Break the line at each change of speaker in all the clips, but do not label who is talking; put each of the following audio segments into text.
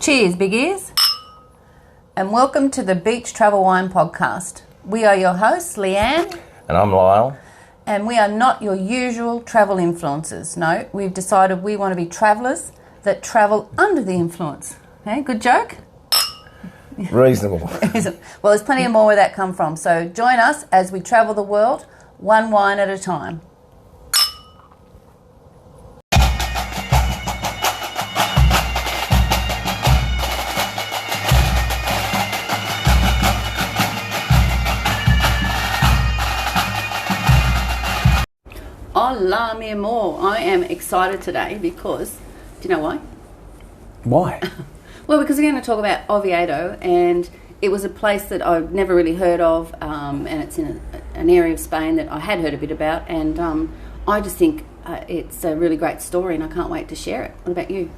Cheers, big ears, and welcome to the Beach Travel Wine Podcast. We are your hosts, Leanne.
And I'm Lyle.
And we are not your usual travel influencers. No, we've decided we want to be travellers that travel under the influence. Okay, good joke?
Reasonable.
Well, there's plenty of more where that come from. So join us as we travel the world, one wine at a time. Hola, mi amor. I am excited today because, do you know why?
Why?
Well, because we're going to talk about Oviedo, and it was a place that I've never really heard of, and it's in an area of Spain that I had heard a bit about, and I just think it's a really great story, and I can't wait to share it. What about you?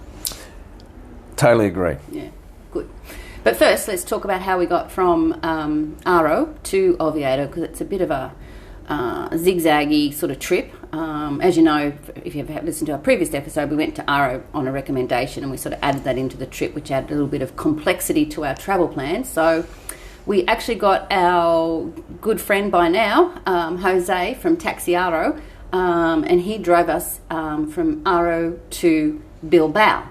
Totally agree.
Yeah, good. But first, let's talk about how we got from Aro to Oviedo, because it's a bit of a zigzaggy sort of trip. As you know, if you've listened to our previous episode, we went to Aro on a recommendation, and we sort of added that into the trip, which added a little bit of complexity to our travel plan. So we actually got our good friend by now, Jose from Taxi Aro, and he drove us from Aro to Bilbao,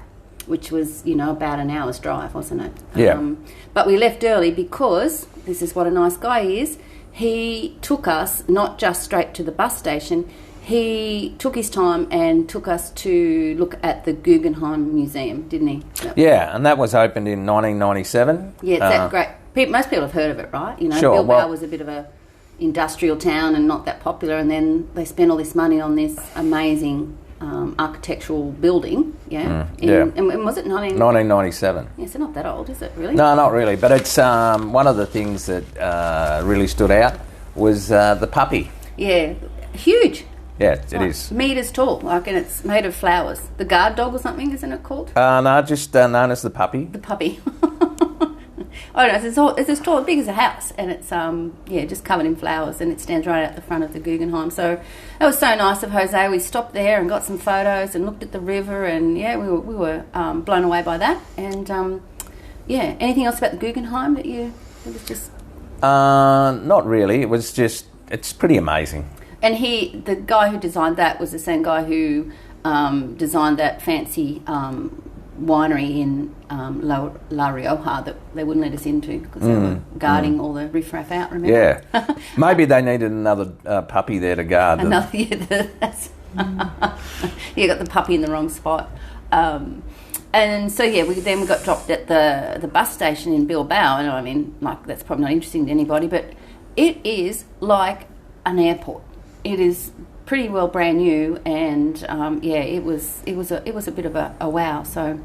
which was, about an hour's drive, wasn't it?
Yeah.
But we left early because, this is what a nice guy is, he took us not just straight to the bus station, he took his time and took us to look at the Guggenheim Museum, didn't he?
Yeah, and that was opened in 1997.
Yeah, it's that great. Most people have heard of it, right?
Sure,
Bilbao was a bit of a industrial town and not that popular, and then they spent all this money on this amazing architectural building. Yeah. And was it
1997?
Yeah, so not that old, is it really?
No, not really. But it's one of the things that really stood out was the puppy.
Yeah, huge.
Yeah, it is.
Meters tall, and it's made of flowers. The guard dog or something, isn't it called?
No, just known as the puppy.
The puppy. Oh no, it's as tall, as big as a house, and it's just covered in flowers, and it stands right out the front of the Guggenheim. So that was so nice of Jose. We stopped there and got some photos and looked at the river, and we were blown away by that. And anything else about the Guggenheim that it was just?
Not really. It was just, it's pretty amazing.
And the guy who designed that was the same guy who designed that fancy winery in La Rioja that they wouldn't let us into because they were guarding all the riffraff out, remember?
Yeah. Maybe they needed another puppy there to guard them.
You got the puppy in the wrong spot. And so, we got dropped at the bus station in Bilbao, and I mean, that's probably not interesting to anybody, but it is like an airport. It is pretty well brand new, and it was a bit of a wow. So,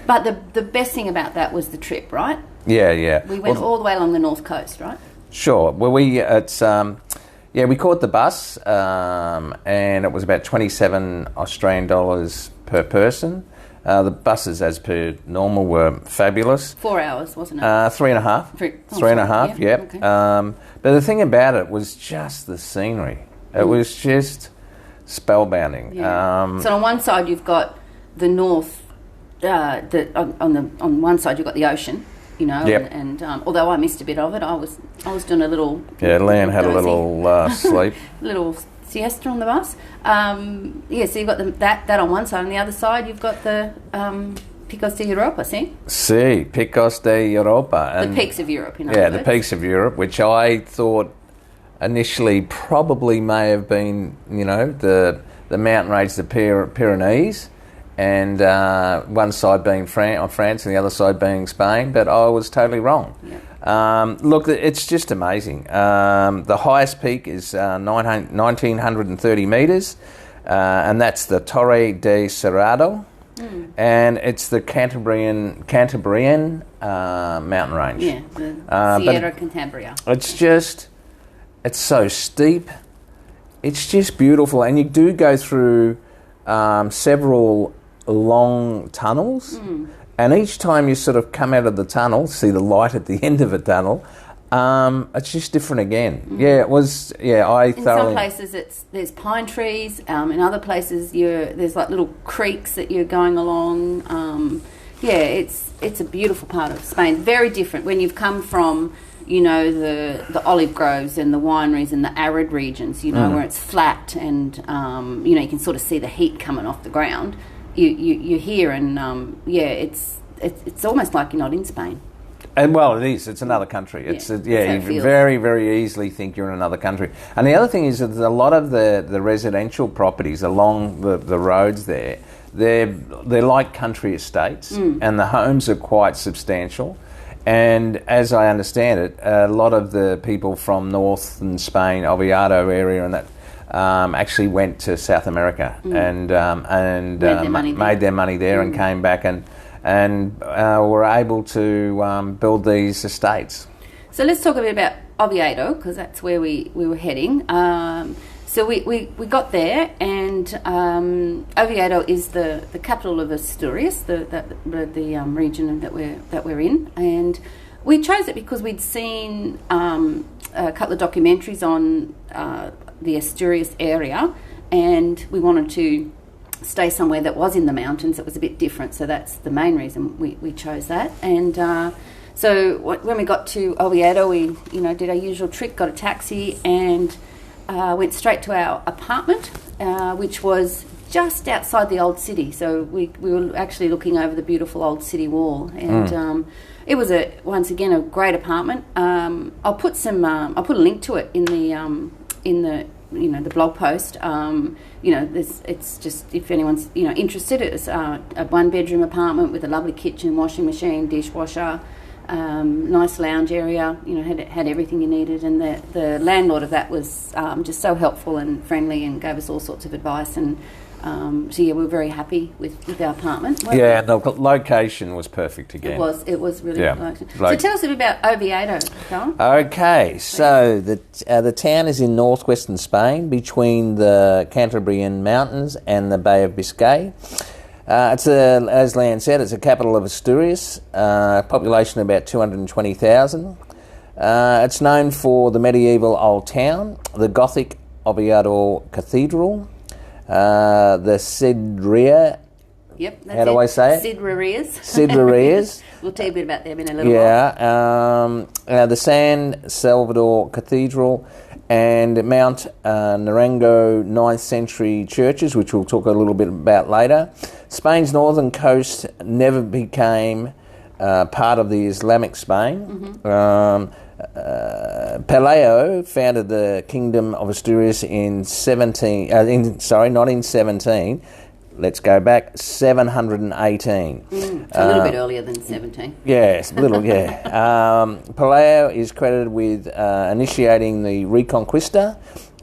but the best thing about that was the trip, right?
Yeah.
We went all the way along the north coast, right?
Sure. Well, we caught the bus, and it was about 27 Australian dollars per person. The buses, as per normal, were fabulous.
4 hours, wasn't it?
3.5. Three and a half. Yeah.
Okay.
But the thing about it was just the scenery. It was just spellbinding.
Yeah. So on one side you've got the north. On one side you've got the ocean.
Yep.
And although I missed a bit of it, I was doing a little.
Yeah, Leanne had a little sleep.
Little siesta on the bus. So you've got that on one side, and the other side you've got the Picos de Europa.
Sí, Picos de Europa.
And the peaks of Europe.
The peaks of Europe, which I thought initially probably may have been, the mountain range, the Pyrenees, and one side being France and the other side being Spain, but I was totally wrong. Yeah. Look, it's just amazing. The highest peak is 1,930 metres, and that's the Torre de Cerrado, and it's the Cantabrian mountain range.
Yeah, the Sierra Cantabria.
It's so steep. It's just beautiful, and you do go through several long tunnels, and each time you sort of come out of the tunnel, see the light at the end of a tunnel, it's just different again. Yeah, it was. Yeah,
in some places there's pine trees. In other places there's like little creeks that you're going along. It's it's a beautiful part of Spain. Very different when you've come from, you know, the olive groves and the wineries and the arid regions, you know, where it's flat and, you know, you can sort of see the heat coming off the ground. You're here and, it's almost like you're not in Spain.
And well, it is. It's another country. You very, very easily think you're in another country. And the other thing is that a lot of the residential properties along the roads there, they're like country estates, and the homes are quite substantial. And as I understand it, a lot of the people from northern Spain, Oviedo area, and that actually went to South America and made their money there and came back and were able to build these estates.
So let's talk a bit about Oviedo, because that's where we were heading. So we got there, and Oviedo is the capital of Asturias, the region that we're in, and we chose it because we'd seen a couple of documentaries on the Asturias area, and we wanted to stay somewhere that was in the mountains that was a bit different. So that's the main reason we chose that. And so when we got to Oviedo, we did our usual trick, got a taxi, and went straight to our apartment, which was just outside the old city. So we were actually looking over the beautiful old city wall, and it was once again a great apartment. I'll put a link to it in the the blog post. It's just, if anyone's interested, it's a 1-bedroom apartment with a lovely kitchen, washing machine, dishwasher. Nice lounge area, had everything you needed, and the landlord of that was just so helpful and friendly and gave us all sorts of advice, and we were very happy with our apartment.
And the location was perfect again.
It was really nice. So tell us a bit about Oviedo, Carl.
Okay, so the town is in northwestern Spain between the Cantabrian Mountains and the Bay of Biscay. As Lan said, it's a capital of Asturias, population of about 220,000. It's known for the medieval old town, the Gothic Oviedo Cathedral, the sidra.
Yep, that's
how do I say it?
Sidrerías. We'll tell you a bit about them in a little while.
The San Salvador Cathedral and Mount Narango 9th century churches, which we'll talk a little bit about later. Spain's northern coast never became part of the Islamic Spain. Pelayo founded the Kingdom of Asturias in 17. Let's go back, 718.
A little bit earlier than 17.
Yes, a little, yeah. Pelayo is credited with initiating the Reconquista,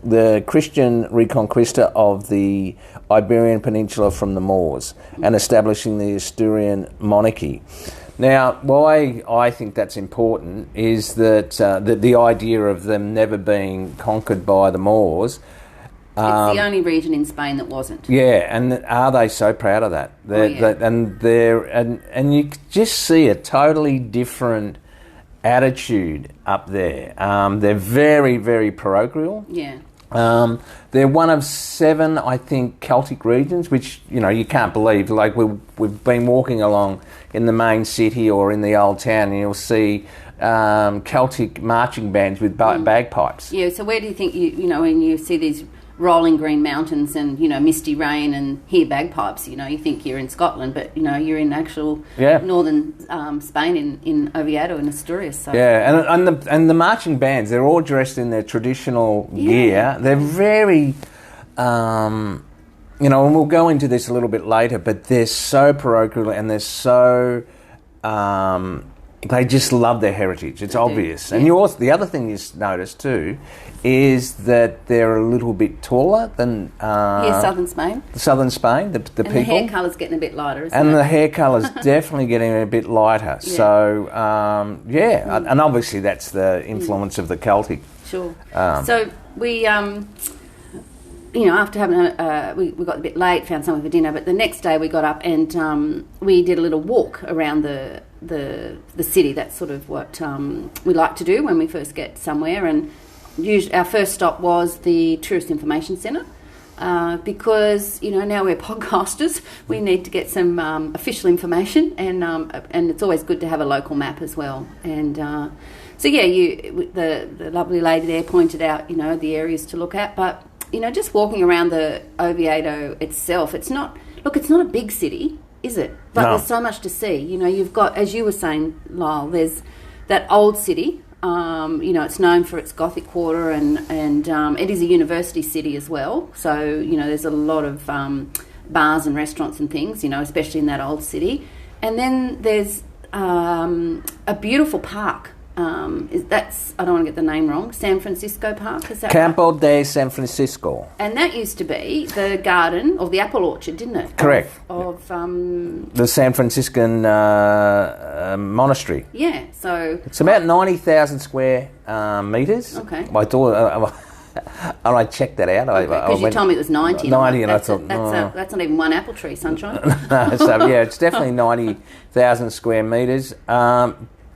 the Christian Reconquista of the Iberian Peninsula from the Moors, and establishing the Asturian monarchy. Now, why I think that's important is that the idea of them never being conquered by the Moors.
It's the only region in Spain that wasn't.
Yeah, and are they so proud of that? And you just see a totally different attitude up there. They're very, very parochial.
Yeah.
They're one of 7, I think, Celtic regions, which you can't believe. Like we've been walking along in the main city or in the old town, and you'll see Celtic marching bands with bagpipes.
Yeah. So where do you think when you see these rolling green mountains and misty rain and hear bagpipes, you think you're in Scotland, but you're in actual northern Spain in Oviedo and Asturias. So.
Yeah, and the marching bands, they're all dressed in their traditional gear. They're very, and we'll go into this a little bit later, but they're so parochial and they're so. They just love their heritage. It's obvious. And the other thing you notice too is that they're a little bit taller than
southern Spain.
Southern Spain, the people.
And the hair colour's getting a bit lighter, isn't it?
And the hair colour's definitely getting a bit lighter. Yeah. So, and obviously that's the influence of the Celtic.
Sure. So we, after having we got a bit late, found something for dinner, but the next day we got up and we did a little walk around the city. That's sort of what we like to do when we first get somewhere, and our first stop was the Tourist Information Centre, because now we're podcasters. We need to get some official information, and it's always good to have a local map as well. And so the lovely lady there pointed out the areas to look at, but just walking around the Oviedo itself, it's not a big city, is it? But
No.
there's so much to see. You've got, as you were saying, Lyle, there's that old city. It's known for its Gothic quarter, and it is a university city as well. So there's a lot of bars and restaurants and things. Especially in that old city. And then there's a beautiful park. I don't want to get the name wrong. San Francisco Park, is that
Campo
right?
de San Francisco.
And that used to be the garden of the apple orchard, didn't it?
Correct.
Of
the San Franciscan monastery.
yeah. So
It's about 90,000 square metres.
Okay.
I thought, and I checked that out.
because you told me it was 90.
90, and I
that's
thought,
that's not even one apple tree, sunshine.
No, so yeah, it's definitely 90,000 square metres.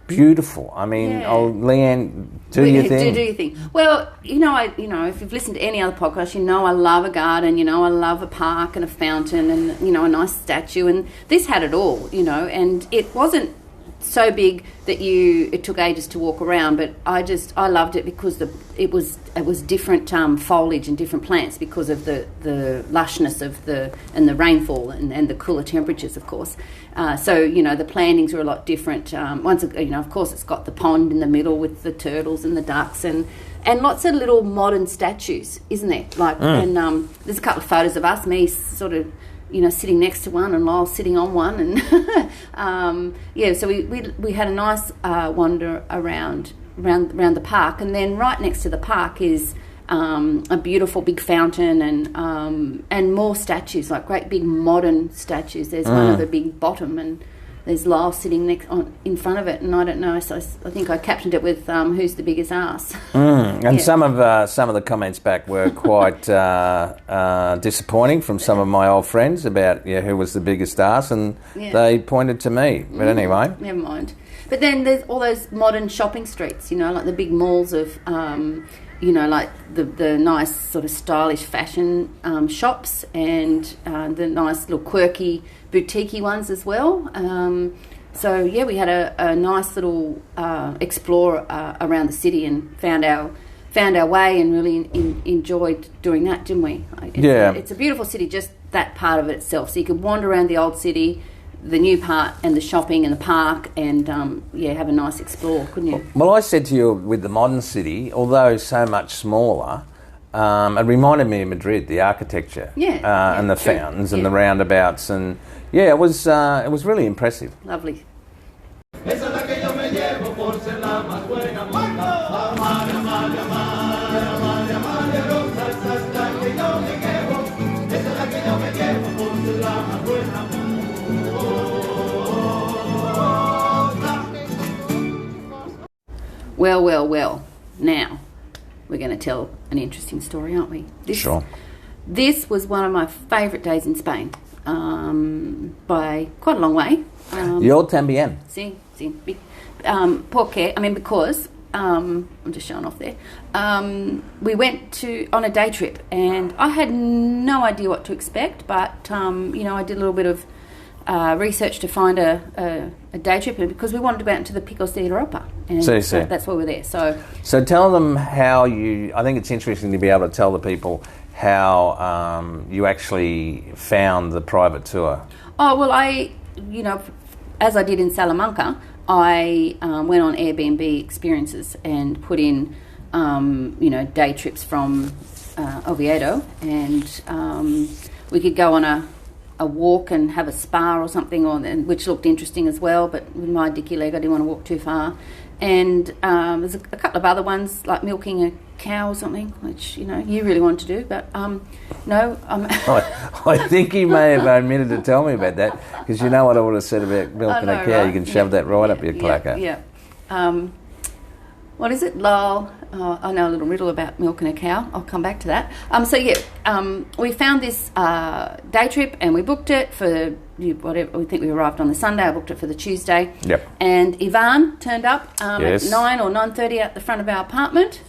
Beautiful. I mean,
Yeah.
Leanne, do your thing.
Do your thing. Well, if you've listened to any other podcast, I love a garden. I love a park and a fountain and a nice statue. And this had it all. And it wasn't so big that it took ages to walk around, but I loved it because it was different foliage and different plants because of the lushness of the rainfall and the cooler temperatures, of course. So the plantings were a lot different. Of course, it's got the pond in the middle with the turtles and the ducks and lots of little modern statues, isn't there? And there's a couple of photos of us, me sort of sitting next to one and Lyle sitting on one, and so we had a nice wander around the park, and then right next to the park is a beautiful big fountain and more statues, like great big modern statues. There's one at the big bottom, and there's Lyle sitting in front of it, and I don't know. So I think I captioned it with "Who's the biggest ass?"
And some of the comments back were quite disappointing from some of my old friends about who was the biggest ass, and they pointed to me. But anyway,
never mind. But then there's all those modern shopping streets, like the big malls of, like the nice sort of stylish fashion shops, and the nice little quirky boutique-y ones as well. We had a nice little explore around the city and found our way and really enjoyed doing that, didn't we? It's a beautiful city, just that part of it itself. So you could wander around the old city, the new part, and the shopping and the park, and have a nice explore, couldn't you?
Well, I said to you, with the modern city, although so much smaller, it reminded me of Madrid, the architecture, and the fountains and the roundabouts, and it was really impressive.
Lovely. Well. Now, we're going to tell an interesting story, aren't we?
Sure.
This was one of my favourite days in Spain, by quite a long way.
Yo también.
Sí. Because, I'm just showing off there, we went on a day trip, and I had no idea what to expect, but, I did a little bit of research to find a day trip, because we wanted to go out into the Picos de Europa, and so that's why we're there.
So tell them how I think it's interesting to be able to tell the people how you actually found the private tour.
Oh, well, as I did in Salamanca, I went on Airbnb experiences and put in, day trips from Oviedo, and we could go on a walk and have a spa or something, which looked interesting as well, but with my dicky leg I didn't want to walk too far. And there's a couple of other ones, like milking a cow or something, which you really wanted to do, but no.
I think you may have omitted to tell me about that, because you know what I would have said about milking a cow. Right? You can shove that right up your clacker.
Yeah. What is it, Lyle? I know a little riddle about milking a cow. I'll come back to that. We found this day trip, and we booked it for whatever. We think we arrived on the Sunday. I booked it for the Tuesday.
Yep.
And Ivan turned up at 9 or 9:30 at the front of our apartment.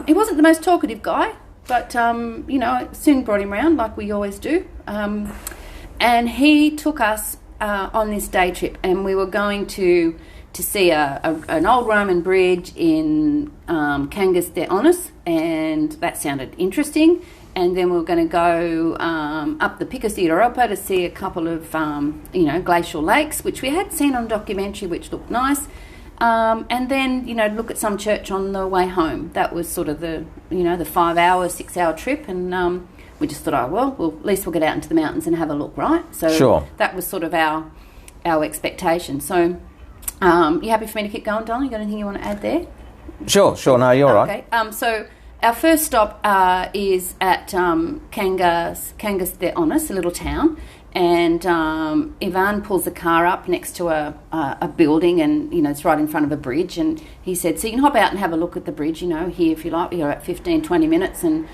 He wasn't the most talkative guy. but soon brought him round like we always do. And he took us on this day trip, and we were going to see an old Roman bridge in Cangas de Onis, and that sounded interesting. And then we were going to go up the Picos de Europa to see a couple of glacial lakes, which we had seen on documentary, which looked nice. And then look at some church on the way home. That was sort of the 5 hour, 6 hour trip, and we just thought, well, at least we'll get out into the mountains and have a look, right? So
sure. That
was sort of our expectation. So. You happy for me to keep going, darling? You got anything you want to add there?
Sure. No, you're
right. Okay. So our first stop is at Cangas de Onis, a little town, and Ivan pulls the car up next to a building, and it's right in front of a bridge. And he said, "So you can hop out and have a look at the bridge, here if you like. You're at 15, 20 minutes." And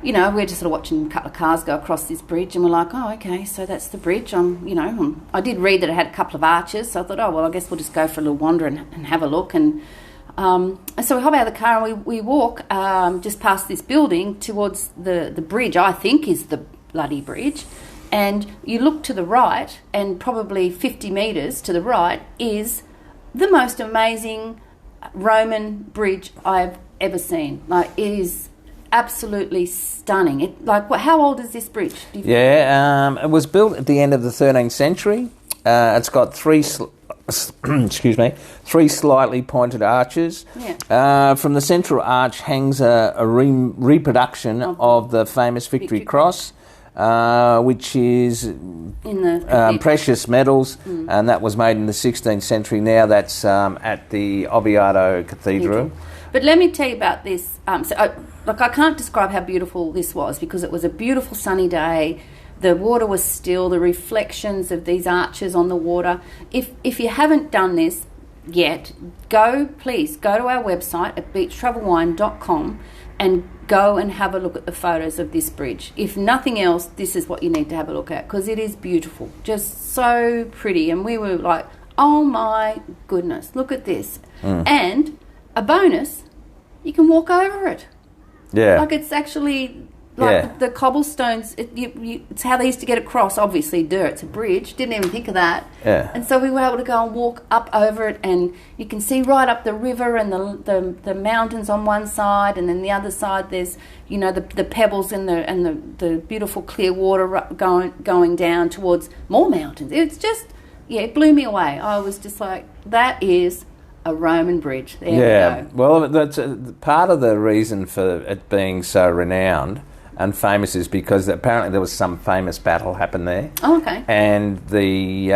we're just sort of watching a couple of cars go across this bridge, and we're like, oh, okay, so that's the bridge. I did read that it had a couple of arches, so I thought, oh, well, I guess we'll just go for a little wander and have a look. And so we hop out of the car and we walk just past this building towards the bridge, I think is the bloody bridge. And you look to the right, and probably 50 metres to the right is the most amazing Roman bridge I've ever seen. Like, it is absolutely stunning. How old is this bridge?
It was built at the end of the 13th century. It's got three slightly pointed arches.
Yeah.
From the central arch hangs a reproduction of the famous Victory Cross, which is
in the
precious metals, and that was made in the 16th century. Now that's at the Oviedo Cathedral.
But let me tell you about this. I can't describe how beautiful this was, because it was a beautiful sunny day. The water was still, the reflections of these arches on the water. If you haven't done this yet, please go to our website at beachtravelwine.com and go and have a look at the photos of this bridge. If nothing else, this is what you need to have a look at, because it is beautiful, just so pretty. And we were like, oh my goodness, look at this. And a bonus, you can walk over it.
Yeah.
Like, it's actually the cobblestones. It's how they used to get across. Obviously, it's a bridge. Didn't even think of that.
Yeah.
And so we were able to go and walk up over it, and you can see right up the river and the mountains on one side, and then the other side there's the pebbles and the beautiful clear water going down towards more mountains. It's just it blew me away. I was just like, that is a Roman bridge. There we go.
Well, that's part of the reason for it being so renowned and famous is because apparently there was some famous battle happened there.
Oh, okay.
And the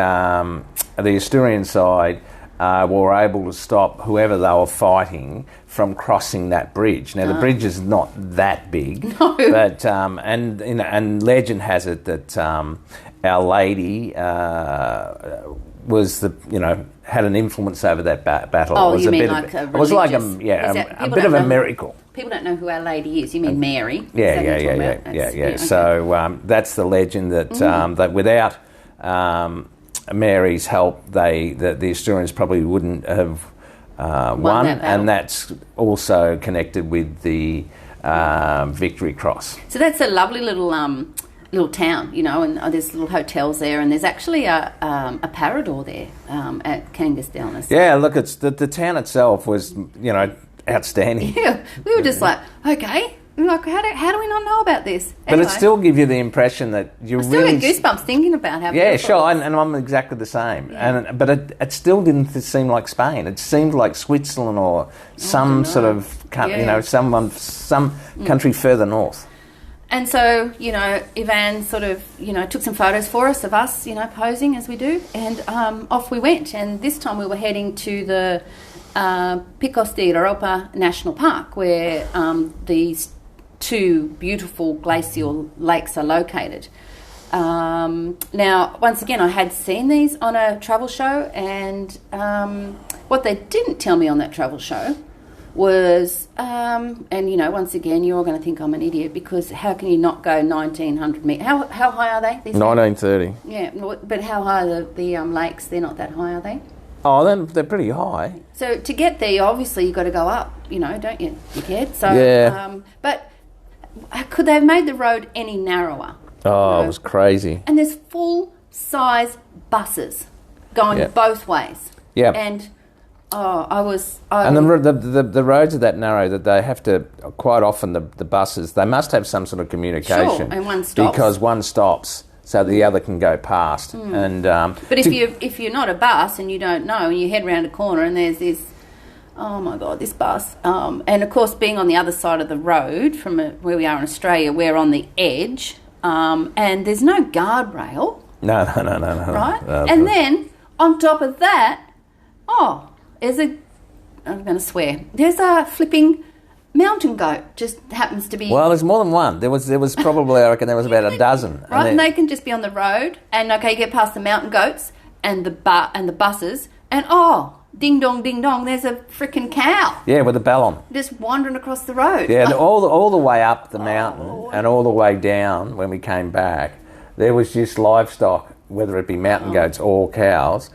Asturian side were able to stop whoever they were fighting from crossing that bridge. Now, the bridge is not that big.
No.
But, and legend has it that Our Lady was had an influence over that battle.
Oh,
it was
you mean
like
a religious...
It was like a bit of a miracle.
People don't know who Our Lady is. You mean Mary?
Yeah.
Okay.
So that's the legend that that without Mary's help, the Asturians probably wouldn't have won, and that's also connected with the Victory Cross.
So that's a lovely little town, and there's little hotels there, and there's actually a parador there at Cangas de Onis.
Yeah, look, it's the town itself was outstanding.
Yeah, we were just like, okay, like how do we not know about this?
Anyway, but it still gives you the impression that you really
get goosebumps thinking about how.
Yeah, sure, and I'm exactly the same.
Yeah.
But it still didn't seem like Spain. It seemed like Switzerland or some sort of some country further north.
And so, Ivan sort of, took some photos for us of us, posing as we do, and off we went. And this time we were heading to the Picos de Europa National Park, where these two beautiful glacial lakes are located. Now, once again, I had seen these on a travel show, and what they didn't tell me on that travel show was, once again, you're all going to think I'm an idiot, because how can you not go 1,900 metres? How high are they?
1930.
Yeah, but how high are the lakes? They're not that high, are they?
Oh, they're pretty high.
So to get there, obviously you've got to go up, don't you, dickhead? So,
yeah.
But could they have made the road any narrower?
Oh, it was crazy.
And there's full-size buses going both ways.
Yeah.
And
the roads are that narrow that they have to, quite often the buses, they must have some sort of communication.
Sure, and one stops.
Because one stops so the other can go past. And
but if you're not a bus and you don't know and you head round a corner and there's this, oh my God, this bus. And of course, being on the other side of the road from where we are in Australia, we're on the edge and there's no guardrail.
No.
Right? And then on top of that, I'm going to swear, there's a flipping mountain goat just happens to be...
Well, there's more than one. There was probably, I reckon there was about a dozen.
Right, and they can just be on the road and, you get past the mountain goats and the buses and, ding dong, there's a freaking cow.
Yeah, with a bell on.
Just wandering across the road.
Yeah, all the way up the mountain and all the way down when we came back, there was just livestock, whether it be mountain goats or cows,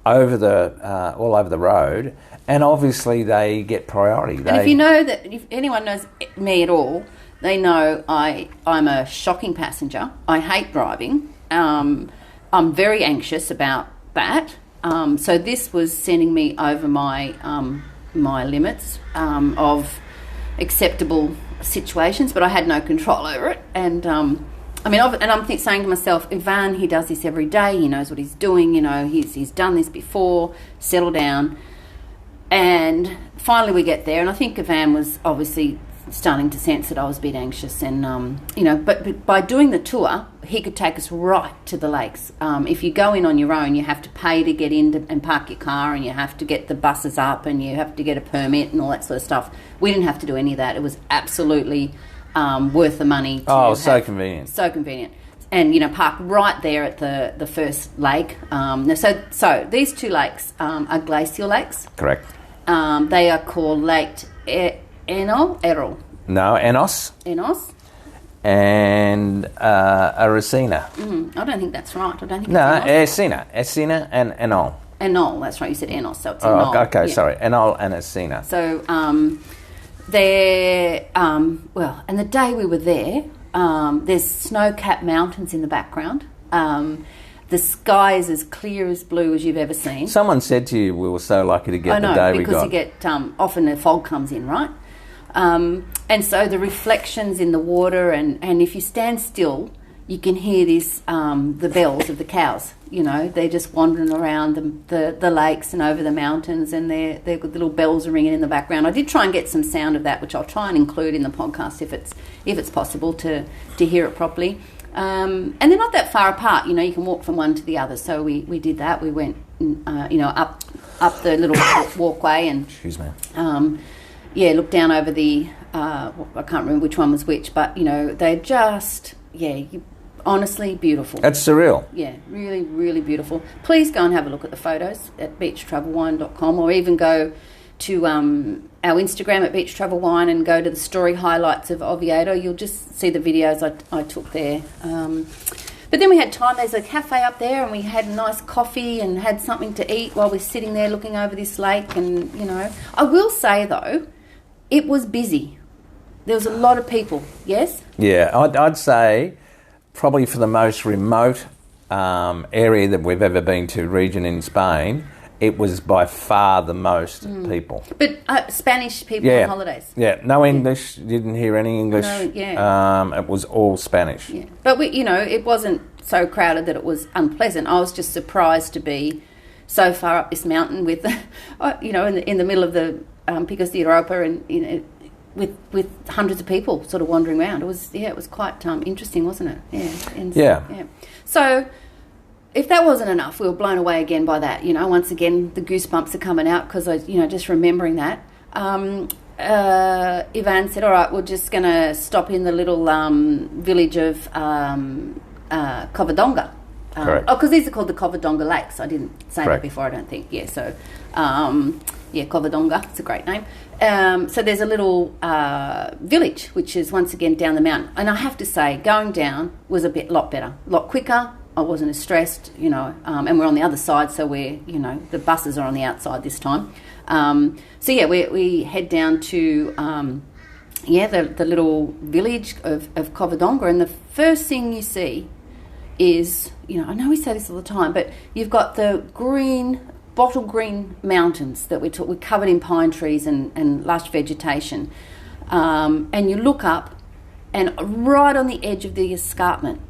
all over the road, and obviously they get priority.
And if anyone knows me at all, they know I'm a shocking passenger. I hate driving. I'm very anxious about that. So this was sending me over my my limits of acceptable situations, but I had no control over it. And I'm saying to myself, Ivan, he does this every day. He knows what he's doing. He's done this before. Settle down. And finally we get there, and I think Ivan was obviously starting to sense that I was a bit anxious. And but by doing the tour, he could take us right to the lakes. If you go in on your own, you have to pay to get in and park your car, and you have to get the buses up, and you have to get a permit and all that sort of stuff. We didn't have to do any of that. It was absolutely worth the money.
So convenient.
So convenient. And, park right there at the first lake. So these two lakes are glacial lakes.
Correct.
They are called Lake Errol.
No, Enos. And Aracena.
I don't think that's right. I don't think
it's Enos. Esina and Enol.
Enol, that's right. You said Enos, so it's Enol.
Okay, yeah. Sorry. Enol and Esina.
So they're, and the day we were there, there's snow-capped mountains in the background. The sky is as clear as blue as you've ever seen.
Someone said to you we were so lucky to get the day we got.
Because you get, often the fog comes in, right? And so the reflections in the water, and if you stand still, you can hear this, the bells of the cows. They're just wandering around the lakes and over the mountains, and their little bells are ringing in the background. I did try and get some sound of that, which I'll try and include in the podcast if it's possible to hear it properly. And they're not that far apart. You can walk from one to the other. So we did that. We went, up the little walkway and...
Excuse me.
Looked down over the... I can't remember which one was which, but, they're just... honestly beautiful.
That's surreal.
Yeah, really, really beautiful. Please go and have a look at the photos at beachtravelwine.com, or even go to our Instagram at beachtravelwine and go to the story highlights of Oviedo. You'll just see the videos I took there. But then we had time. There's a cafe up there, and we had a nice coffee and had something to eat while we're sitting there looking over this lake. And, I will say, though, it was busy. There was a lot of people, yes?
Yeah, I'd say... probably for the most remote area that we've ever been to, region in Spain, it was by far the most people.
But Spanish people on holidays?
Yeah, no English, didn't hear any English. No, it was all Spanish.
Yeah. But, it wasn't so crowded that it was unpleasant. I was just surprised to be so far up this mountain with, in the middle of the Picos de Europa and, with hundreds of people sort of wandering around. It was quite interesting, wasn't it? Yeah. So if that wasn't enough, we were blown away again by that. Once again, the goosebumps are coming out because just remembering that. Ivan said, all right, we're just going to stop in the little village of Covadonga.
Correct.
Because these are called the Covadonga Lakes. I didn't say
Correct.
that before, I don't think. Yeah, so... Covadonga, it's a great name. So there's a little village, which is once again down the mountain. And I have to say, going down was a lot better, a lot quicker. I wasn't as stressed, and we're on the other side, so the buses are on the outside this time. We head down to the little village of Covadonga, and the first thing you see is, I know we say this all the time, but you've got the bottle green mountains that we're covered in pine trees and lush vegetation, and you look up, and right on the edge of the escarpment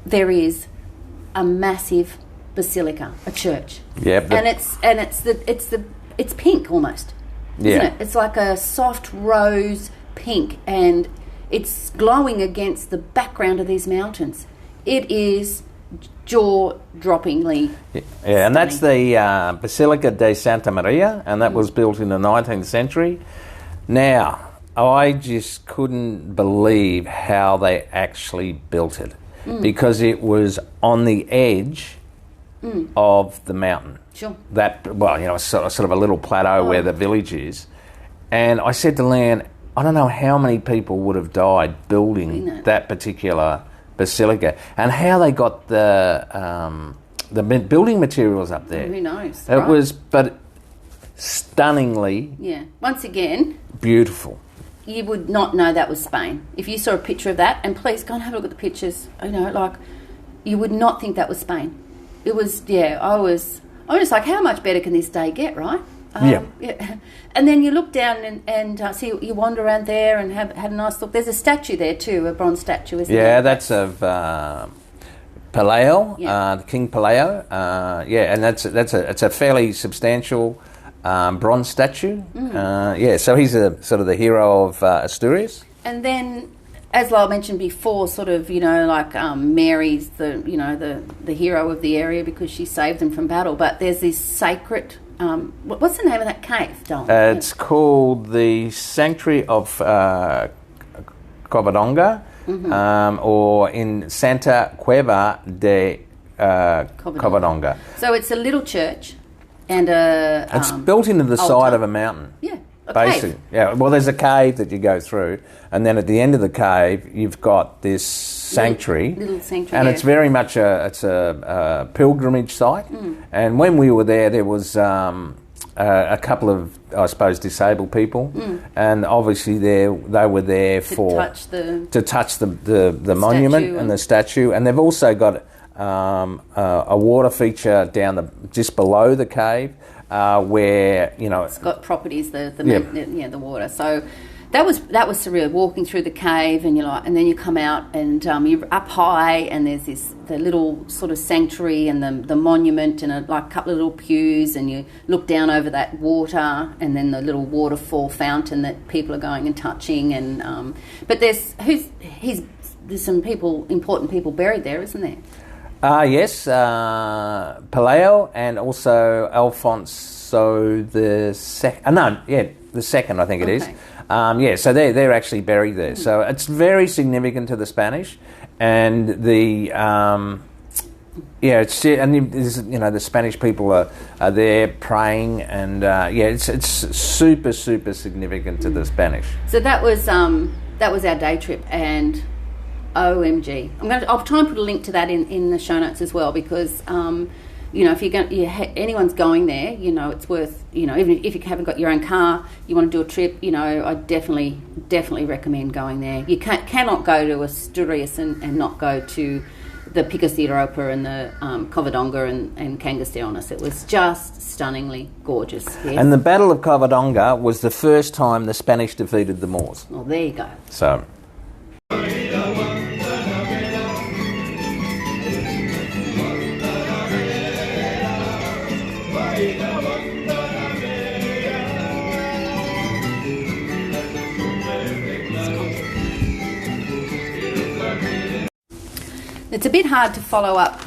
there is a massive basilica, a church.
Yeah,
it's pink almost.
Yeah,
isn't it? It's like a soft rose pink, and it's glowing against the background of these mountains. It is jaw-droppingly
yeah, and that's the Basilica de Santa Maria, and that was built in the 19th century. Now, I just couldn't believe how they actually built it, because it was on the edge of the mountain.
Sure.
Sort of a little plateau where the village is. And I said to Lan, I don't know how many people would have died building that particular basilica, and how they got the building materials up there.
Who knows?
It was, but stunningly.
Yeah. Once again,
beautiful.
You would not know that was Spain if you saw a picture of that. And please go and have a look at the pictures. You would not think that was Spain. It was. Yeah. I was just like, how much better can this day get, right?
Yeah.
And then you look down and see, you wander around there and had a nice look. There's a statue there too, a bronze statue, isn't there?
Yeah, that's of Paleo, King Paleo. And it's a fairly substantial bronze statue. So he's sort of the hero of Asturias.
And then, as Lyle mentioned before, sort of, Mary's the hero of the area because she saved them from battle. But there's this sacred. What's the name of that cave, Don?
It's called the Sanctuary of Covadonga, or in Santa Cueva de Covadonga.
So it's a little church, and
it's built into the side of a mountain.
Yeah,
basically.
Cave.
Yeah. Well, there's a cave that you go through, and then at the end of the cave, you've got this sanctuary.
Little sanctuary.
And it's very much a pilgrimage site. And when we were there was a couple of, I suppose, disabled people, and obviously they were there to touch the monument and the statue. And they've also got a water feature just below the cave, where
it's got properties, the water. So that was surreal, walking through the cave, and and then you come out and you're up high, and there's the little sort of sanctuary and the monument and a couple of little pews, and you look down over that water, and then the little waterfall fountain that people are going and touching, and but there's some important people buried there, isn't there?
Yes, Paleo, and also Alfonso the second. The second, I think it is. So they're actually buried there. So it's very significant to the Spanish, and the the Spanish people are there praying, and it's super significant to the Spanish.
So that was our day trip, and OMG, I'll try and put a link to that in the show notes as well, because if anyone's going there, it's worth, even if you haven't got your own car, you want to do a trip, I definitely recommend going there. You cannot go to Asturias and not go to the Picos de Europa and the Covadonga and Cangas de Onis. It was just stunningly gorgeous. Yes.
And the Battle of Covadonga was the first time the Spanish defeated the Moors.
Well, there you go.
So...
It's a bit hard to follow up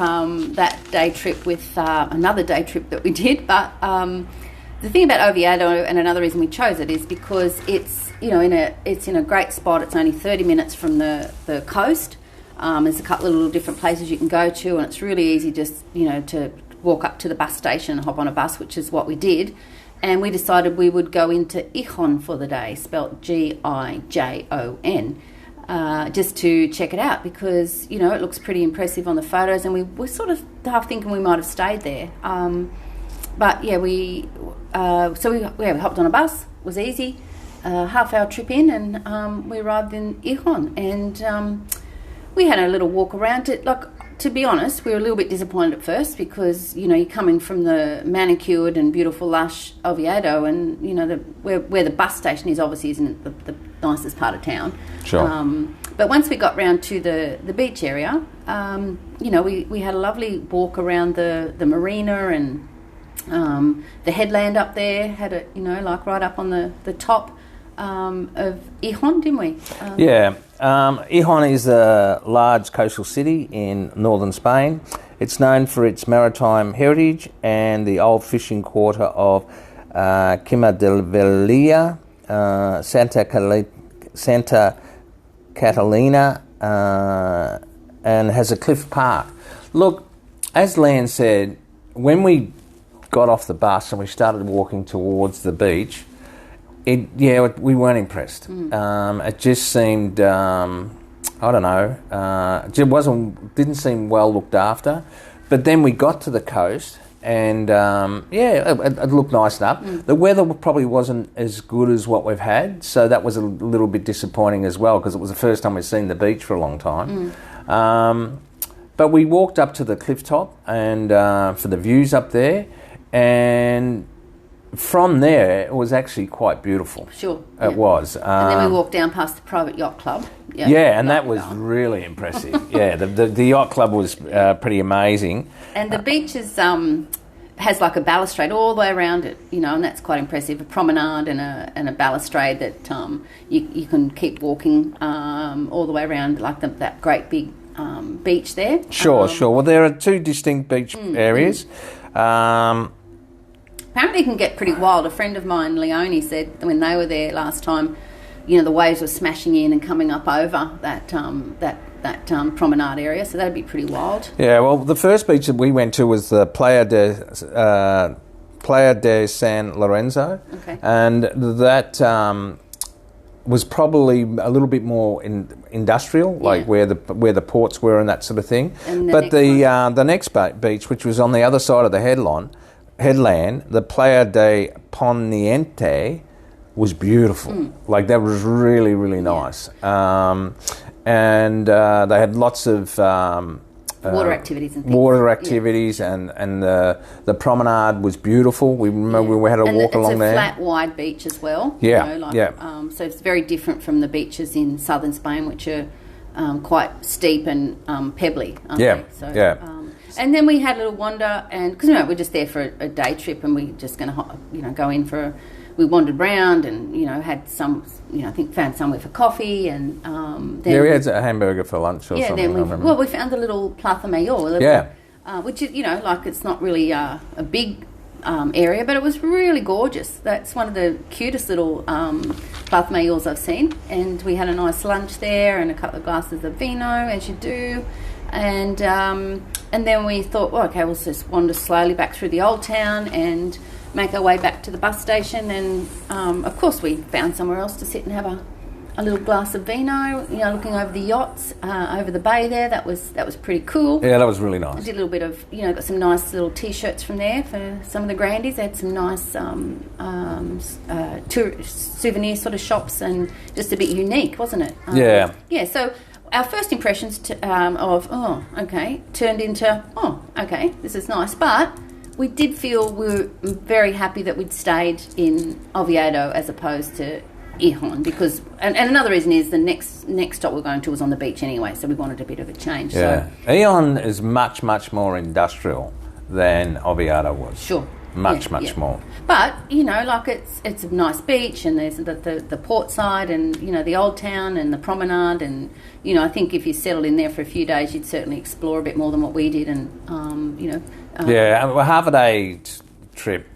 that day trip with another day trip that we did, but the thing about Oviedo, and another reason we chose it, is because it's in a great spot. It's only 30 minutes from the coast. There's a couple of little different places you can go to, and it's really easy just to walk up to the bus station and hop on a bus, which is what we did. And we decided we would go into Gijon for the day, spelt Gijon. Just to check it out, because it looks pretty impressive on the photos, and we were sort of half thinking we might have stayed there, but yeah, we hopped on a bus. It was easy. a half-hour trip in, and we arrived in Gijón, and we had a little walk around it. Like, to be honest, we were a little bit disappointed at first because, you know, you're coming from the manicured and beautiful, lush Oviedo, and, you know, where the bus station is obviously isn't the nicest part of town.
Sure.
But once we got round to the beach area, you know, we had a lovely walk around the marina, and the headland up there had a, you know, like right up on the top of Gijón, didn't we?
Yeah. Gijón is a large coastal city in northern Spain. It's known for its maritime heritage and the old fishing quarter of Quima de Velia, Santa Catalina, and has a cliff park. Look, as Lan said, when we got off the bus and we started walking towards the beach, we weren't impressed. It just seemed, I don't know, it didn't seem well looked after. But then we got to the coast, and it looked nice enough. The weather probably wasn't as good as what we've had, so that was a little bit disappointing as well, because it was the first time we'd seen the beach for a long time. But we walked up to the cliff top and for the views up there, and from there, it was actually quite beautiful.
Sure.
It was.
And then we walked down past the private yacht club.
And that was really impressive. The yacht club was pretty amazing.
And the beach has like a balustrade all the way around it, you know, and that's quite impressive. A promenade and a balustrade that you can keep walking all the way around, like that great big beach there.
Sure. Well, there are two distinct beach areas.
Apparently it can get pretty wild. A friend of mine, Leonie, said when they were there last time, you know, the waves were smashing in and coming up over that promenade area, so that'd be pretty wild. Yeah,
well, the first beach that we went to was the Playa de San Lorenzo, and that was probably a little bit more industrial, like where the ports were and that sort of thing. But the next beach, which was on the other side of the headland, the Playa de Poniente, was beautiful. Like, that was really, really nice. And they had lots of
water activities and things.
And the promenade was beautiful. We remember we had a walk along there.
It's a flat, wide beach as well. So it's very different from the beaches in southern Spain, which are quite steep and pebbly, aren't they? And then we had a little wander, and because, you know, we're just there for a day trip, and we're just going to, you know, go in we wandered round, and, you know, had some, you know, I think found somewhere for coffee, and then
we had a hamburger for lunch or something.
We found a little Plaza Mayor, which is, you know, like, it's not really a big area, but it was really gorgeous. That's one of the cutest little Plaza Mayors I've seen, and we had a nice lunch there and a couple of glasses of vino, as you do. And then we thought, well, okay, we'll just wander slowly back through the old town and make our way back to the bus station. And of course, we found somewhere else to sit and have a little glass of vino. You know, looking over the yachts, over the bay there. That was pretty cool.
Yeah, that was really nice.
I did a little bit of, you know, got some nice little T-shirts from there for some of the grandies. They had some nice souvenir sort of shops, and just a bit unique, wasn't it? Yeah. So our first impressions turned into, this is nice. But we did feel we were very happy that we'd stayed in Oviedo as opposed to Gijón, because, and another reason is the next stop we're going to was on the beach anyway, so we wanted a bit of a change.
Yeah. So Gijón is much, much more industrial than Oviedo was.
Sure.
Much more.
But, you know, like, it's a nice beach, and there's the port side, and, you know, the old town and the promenade, and, you know, I think if you settled in there for a few days, you'd certainly explore a bit more than what we did, and, you know.
Half a day trip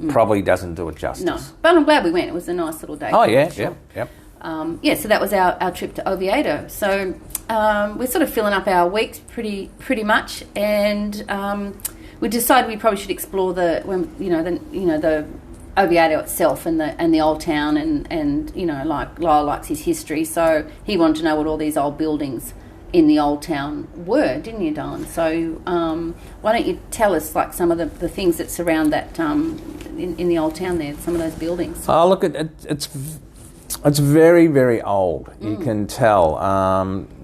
probably doesn't do it justice.
No, but I'm glad we went. It was a nice little day.
Oh, yeah,
sure.
Yep.
So that was our trip to Oviedo. So we're sort of filling up our weeks pretty much, and we decided we probably should explore the Oviedo itself and the old town, and you know, like Lyle likes his history, so he wanted to know what all these old buildings in the old town were, didn't you, Don? So why don't you tell us, like, some of the things that surround that in the old town there, some of those buildings?
Oh, look, it's It's very, very old. You can tell.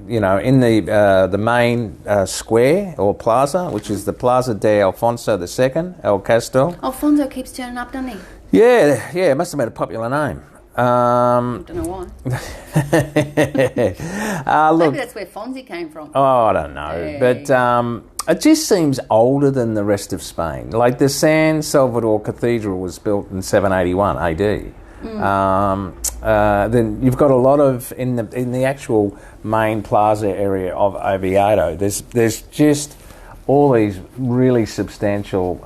In the main square or plaza, which is the Plaza de Alfonso II, El Castel.
Alfonso keeps turning up, doesn't he?
Yeah, it must have been a popular name.
I don't know why.
Look,
Maybe that's where Fonzie came from.
Oh, I don't know. But it just seems older than the rest of Spain. Like the San Salvador Cathedral was built in 781 AD. Then you've got a lot of in the actual main plaza area of Oviedo. There's just all these really substantial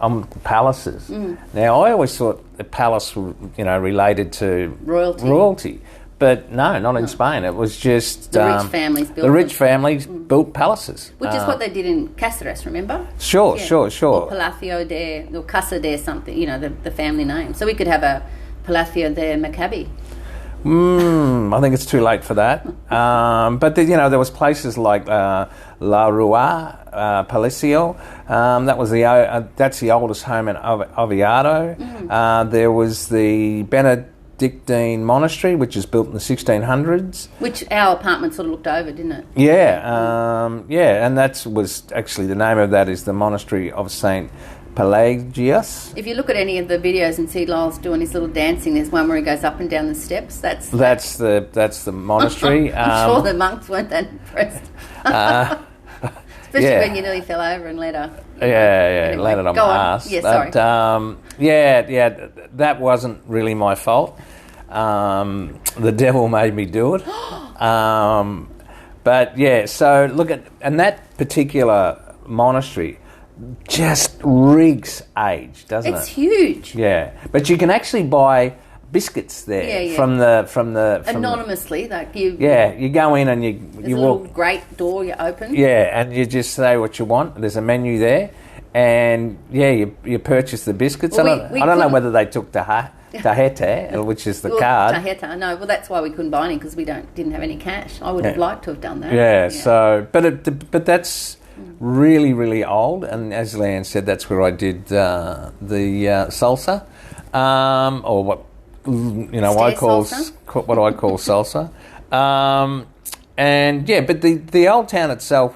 palaces. Now I always thought the palace, related to royalty, but no, not in Spain. It was just
the rich families built.
The rich families built palaces,
which is what they did in Cáceres. Remember?
Sure.
Or Palacio de or Casa de something. The family name. So we could have a Palacio de Maccabi.
I think it's too late for that. But there was places like La Rua, Palacio. That's the oldest home in Oviedo. There was the Benedictine Monastery, which is built in the 1600s.
Which our apartment sort of looked over, didn't it?
Yeah, and that was actually the name of that is the Monastery of Saint Pelagius.
If you look at any of the videos and see Lyle's doing his little dancing, there's one where he goes up and down the steps. That's
the monastery.
I'm sure the monks weren't that impressed. Especially when you nearly fell over and let her.
Anyway, landed on my ass.
Yeah, sorry.
But, that wasn't really my fault. The devil made me do it. But yeah, so look at and that particular monastery just reeks age, doesn't it?
It's huge.
Yeah, but you can actually buy biscuits there from the
anonymously, like you.
Yeah, you go in and you
little
walk.
grate door you open.
Yeah, and you just say what you want. There's a menu there, and you purchase the biscuits.
Well,
I don't know whether they took Tahete, which is the card.
Tahete, no. Well, that's why we couldn't buy any because we didn't have any cash. I would have liked to have done that.
Yeah. So, but that's really, really old, and as Leanne said, that's where I did the salsa, or what I call salsa. And yeah, but the old town itself,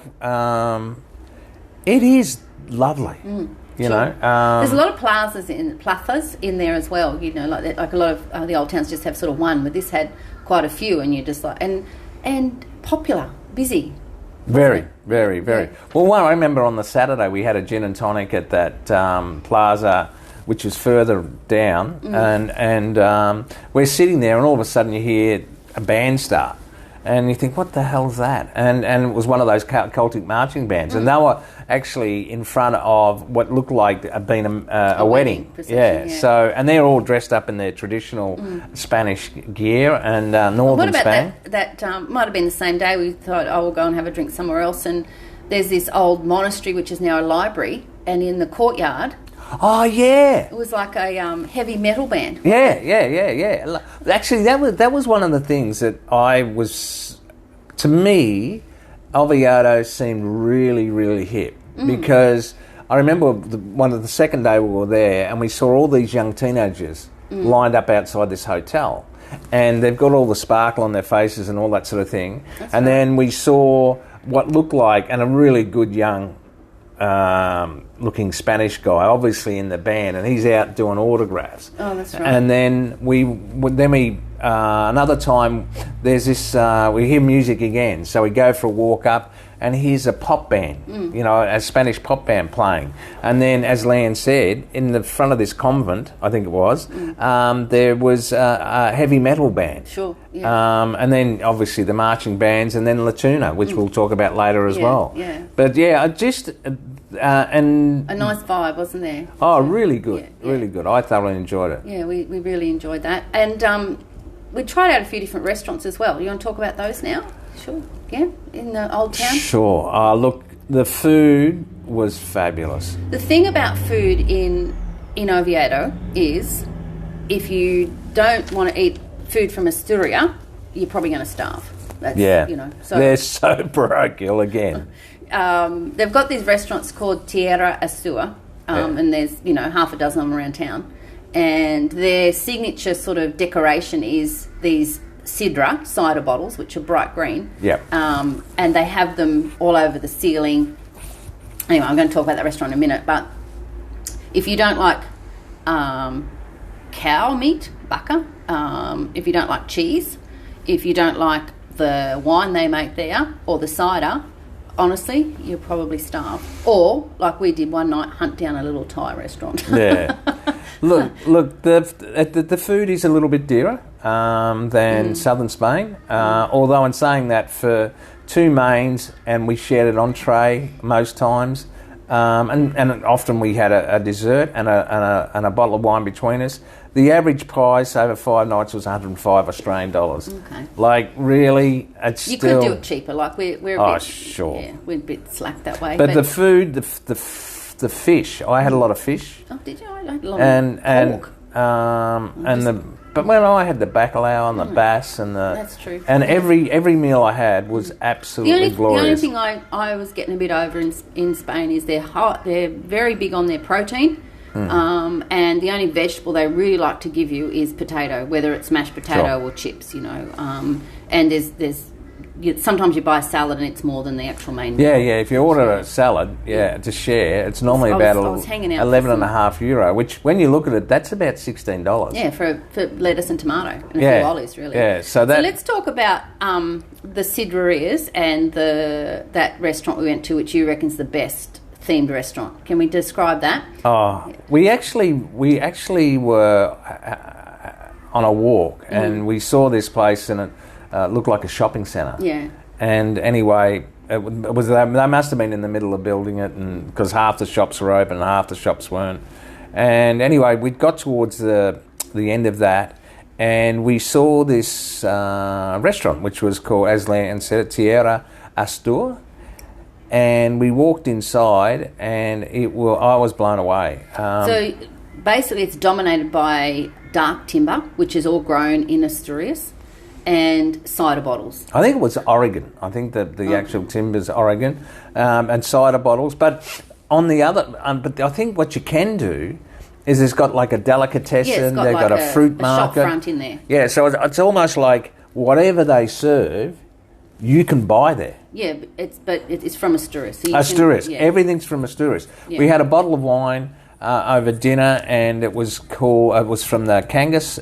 it is lovely. There's
a lot of plazas in there as well. Like a lot of the old towns just have sort of one, but this had quite a few, and you just like and popular, busy.
Very, very, very. Yeah. Well, I remember on the Saturday we had a gin and tonic at that plaza, which is further down, and we're sitting there, and all of a sudden you hear a band start, and you think, what the hell's that? And it was one of those Celtic marching bands, and they were actually in front of what looked like a wedding. Yeah. So, and they're all dressed up in their traditional Spanish gear and northern Spain.
That might have been the same day we thought, we'll go and have a drink somewhere else, and there's this old monastery which is now a library, and in the courtyard.
Oh yeah,
it was like a heavy metal band.
Yeah. Actually, that was one of the things that to me, Oviedo seemed really, really hip because I remember the second day we were there, and we saw all these young teenagers lined up outside this hotel, and they've got all the sparkle on their faces and all that sort of thing. Then we saw what looked like and a really good young looking Spanish guy, obviously in the band, and he's out doing autographs.
Oh, that's right.
And then we another time there's this we hear music again, so we go for a walk up, and here's a pop band, a Spanish pop band playing. And then, as Leanne said, in the front of this convent, I think it was, there was a heavy metal band.
Sure. Yeah.
And then obviously the marching bands, and then La Tuna, which we'll talk about later as well.
Yeah.
But yeah, I just and
a nice vibe, wasn't there?
Oh, really good, really good. I thoroughly enjoyed it.
Yeah, we really enjoyed that, and we tried out a few different restaurants as well. You want to talk about those now? Sure. Yeah, in the old town.
Sure. Look, the food was fabulous.
The thing about food in Oviedo is, if you don't want to eat food from Asturias, you're probably going to starve. So
they're so parochial again.
They've got these restaurants called Tierra Azul, and there's half a dozen of them around town, and their signature sort of decoration is these sidra cider bottles, which are bright green.
Yep.
And they have them all over the ceiling. Anyway, I'm going to talk about that restaurant in a minute. But if you don't like cow meat, baka, if you don't like cheese, if you don't like the wine they make there or the cider, honestly, you're probably starved. Or, like we did one night, hunt down a little Thai restaurant.
Yeah. Look. The food is a little bit dearer than southern Spain. Although, in saying that, for 2 mains, and we shared an entree most times, and often we had a dessert and a bottle of wine between us. The average price over 5 nights was 105 Australian dollars.
Okay.
Like, really, it's
you
still...
could do it cheaper. Like, we're a bit...
sure.
Yeah, we're a bit slack that way.
But the food, the fish, I had a lot of fish.
Oh, did you? I had a lot of pork.
But when I had the bacalao and the bass and the...
That's true.
And every meal I had was absolutely glorious.
The only thing I was getting a bit over in Spain is they're very big on their protein. And the only vegetable they really like to give you is potato, whether it's mashed potato or chips, and there's sometimes you buy a salad and it's more than the actual main meal.
Yeah. If you order a salad, to share, it's normally about €11.5, which when you look at it, that's about $16.
Yeah, for lettuce and tomato and a few olives, really.
Yeah,
so let's talk about the sidrerias and that restaurant we went to, which you reckon's the best themed restaurant. Can we describe that?
Oh, we actually were on a walk and we saw this place and it looked like a shopping centre.
Yeah.
And anyway, they must have been in the middle of building it, and because half the shops were open and half the shops weren't. And anyway, we got towards the end of that, and we saw this restaurant, which was called, as Leanne said, Tierra Astur. And we walked inside, and I was blown away.
So basically, it's dominated by dark timber, which is all grown in Asturias, and cider bottles.
I think it was Oregon. I think that the actual timber's Oregon, and cider bottles. But on the other, but I think what you can do is it's got like a delicatessen. They've got a fruit market.
Shop front in there.
Yeah, so it's almost like whatever they serve, you can buy there.
Yeah, but it's from Asturias. So
Asturias. Everything's from Asturias. Yeah. We had a bottle of wine over dinner, and it was from the Cangas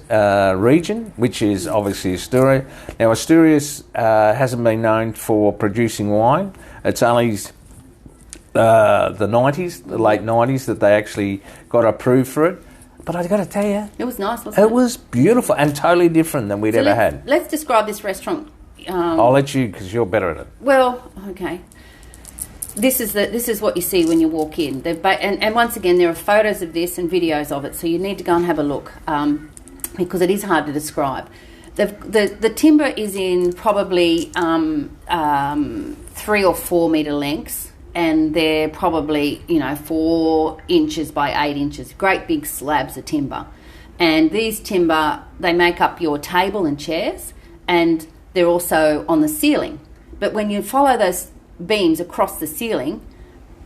region, which is obviously Asturias. Now, Asturias hasn't been known for producing wine. It's only the late 90s, that they actually got approved for it. But I got to tell you,
it was nice, wasn't it?
It was beautiful and totally different than we'd ever had.
Let's describe this restaurant.
I'll let you, because you're better at it.
Well, okay. This is what you see when you walk in. And once again, there are photos of this and videos of it, so you need to go and have a look, because it is hard to describe. The timber is in probably 3 or 4 metre lengths, and they're probably 4 inches by 8 inches. Great big slabs of timber, and these timber, they make up your table and chairs, and they're also on the ceiling. But when you follow those beams across the ceiling,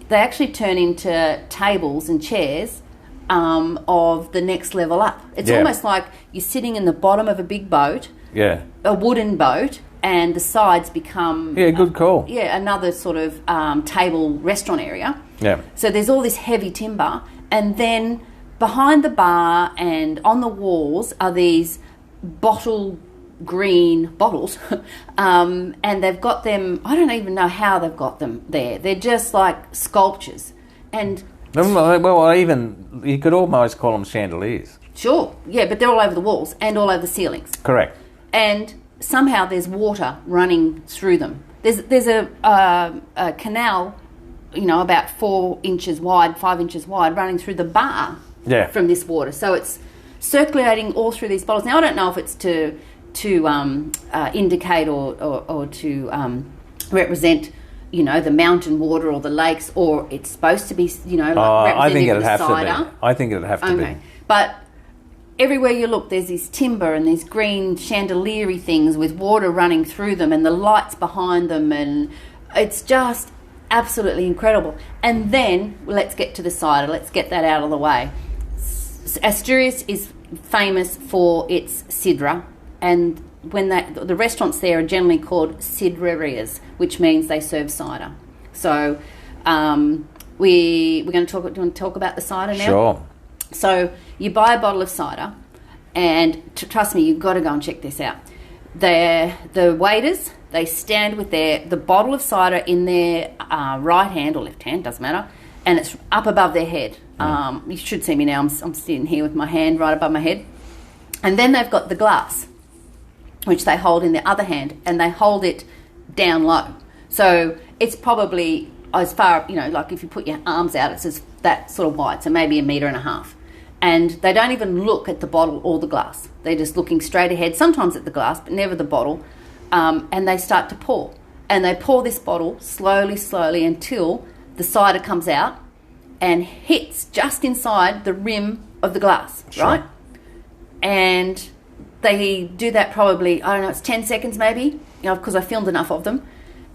they actually turn into tables and chairs of the next level up. It's almost like you're sitting in the bottom of a big boat, a wooden boat, and the sides become...
Yeah, good call.
Another sort of table restaurant area.
Yeah.
So there's all this heavy timber, and then behind the bar and on the walls are these green bottles, and they've got them, I don't even know how they've got them there. They're just like sculptures. And
well, even you could almost call them chandeliers.
Sure, yeah, but they're all over the walls and all over the ceilings.
Correct.
And somehow there's water running through them. There's a canal, about 4 inches wide, 5 inches wide, running through the bar from this water. So it's circulating all through these bottles. Now, I don't know if it's to indicate or to represent, the mountain water or the lakes, or it's supposed to be,
I think it'd have
cider.
to be. I think it'd have to be.
But everywhere you look, there's this timber and these green chandelier-y things with water running through them and the lights behind them, and it's just absolutely incredible. And then, let's get to the cider. Let's get that out of the way. Asturias is famous for its sidra, and when the restaurants there are generally called sidrerias, which means they serve cider. So we're going to talk. Do you want to talk about the cider now?
Sure.
So you buy a bottle of cider, and trust me, you've got to go and check this out. The waiters, they stand with the bottle of cider in their right hand or left hand, doesn't matter, and it's up above their head. You should see me now. I'm sitting here with my hand right above my head, and then they've got the glass, which they hold in their other hand, and they hold it down low. So it's probably as far, like if you put your arms out, it's just that sort of wide, so maybe 1.5 meters. And they don't even look at the bottle or the glass. They're just looking straight ahead, sometimes at the glass, but never the bottle. And they start to pour. And they pour this bottle slowly until the cider comes out and hits just inside the rim of the glass,
Sure.
right? And they do that probably, I don't know, it's 10 seconds maybe, because I filmed enough of them.